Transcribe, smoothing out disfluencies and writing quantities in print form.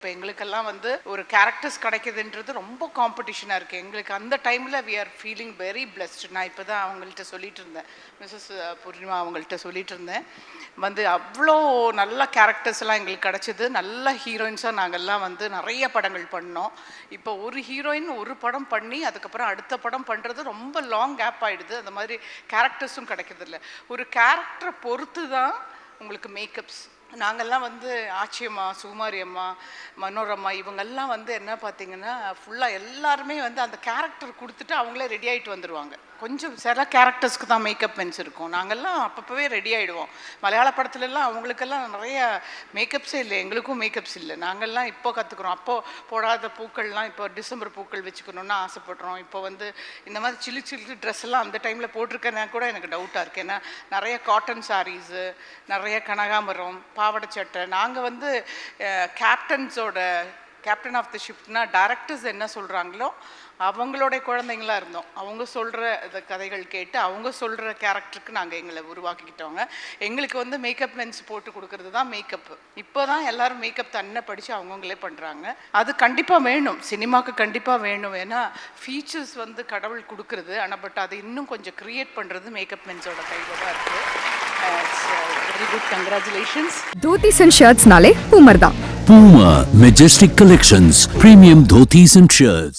இப்போ எங்களுக்கெல்லாம் வந்து ஒரு கேரக்டர்ஸ் கிடைக்குதுன்றது ரொம்ப காம்படிஷனாக இருக்குது. எங்களுக்கு அந்த டைமில் we are feeling very blessed. நான் இப்போ தான் அவங்கள்ட்ட சொல்லிட்டு இருந்தேன், மிஸ்ஸஸ் பூர்ணிமா அவங்கள்ட்ட சொல்லிட்டு இருந்தேன். வந்து அவ்வளோ நல்ல கேரக்டர்ஸ் எல்லாம் எங்களுக்கு கிடச்சிது. நல்ல ஹீரோயின்ஸாக நாங்கள்லாம் வந்து நிறைய படங்கள் பண்ணோம். இப்போ ஒரு ஹீரோயின் ஒரு படம் பண்ணி அதுக்கப்புறம் அடுத்த படம் பண்ணுறது ரொம்ப லாங் கேப் ஆகிடுது. அந்த மாதிரி கேரக்டர்ஸும் கிடைக்கிறதில்ல. ஒரு கேரக்டரை பொறுத்து தான் உங்களுக்கு மேக்கப்ஸ். நாங்கள்லாம் வந்து ஆச்சியம்மா, சுகுமாரி அம்மா, மனோரமா இவங்கெல்லாம் வந்து என்ன பார்த்தீங்கன்னா ஃபுல்லாக எல்லாருமே வந்து அந்த கேரக்டர் கொடுத்துட்டு அவங்களே ரெடி ஆகிட்டு வந்துடுவாங்க. கொஞ்சம் சில கேரக்டர்ஸ்க்கு தான் மேக்கப் மென்ஸ் இருக்கும். நாங்கள்லாம் அப்பப்போவே ரெடி ஆகிடுவோம். மலையாள படத்துலலாம் அவங்களுக்கெல்லாம் நிறைய மேக்கப்ஸே இல்லை, எங்களுக்கும் மேக்கப்ஸ் இல்லை. நாங்கள்லாம் இப்போ கற்றுக்குறோம். அப்போது போடாத பூக்கள்லாம் இப்போ டிசம்பர் பூக்கள் வச்சுக்கணுன்னு ஆசைப்படுறோம். இப்போ வந்து இந்த மாதிரி சில்லு சில்லு ட்ரெஸ் எல்லாம் அந்த டைமில் போட்டிருக்கேன்னா கூட எனக்கு டவுட்டாக இருக்குது. ஏன்னா நிறைய காட்டன் சாரீஸு, நிறைய கனகாமரம், பாவாடை சட்டை. நாங்கள் வந்து கேப்டன் ஆஃப் த ஷிப்னா டைரக்டர்ஸ் என்ன சொல்கிறாங்களோ அவங்களோட குழந்தைங்களா இருந்தோம். அவங்க சொல்கிற கதைகள் கேட்டு அவங்க சொல்கிற கேரக்டருக்கு நாங்கள் எங்களை உருவாக்கிக்கிட்டோங்க. எங்களுக்கு வந்து மேக்கப் மென்ஸ் போட்டு கொடுக்கறது தான் மேக்கப்பு. இப்போ தான் எல்லோரும் மேக்கப் தன்னை படித்து அவங்கவுங்களே பண்ணுறாங்க. அது கண்டிப்பாக வேணும், சினிமாவுக்கு கண்டிப்பாக வேணும். ஏன்னா ஃபீச்சர்ஸ் வந்து கடவுள் கொடுக்குறது, ஆனால் பட் அதை இன்னும் கொஞ்சம் க்ரியேட் பண்ணுறது மேக்கப் மென்ஸோட கையில் தான் இருக்குது. Very good, congratulations. Dhotis and ஷர்ட்ஸ்னாலே பூமர் தான். Puma Majestic Collections, premium dhotis and shirts.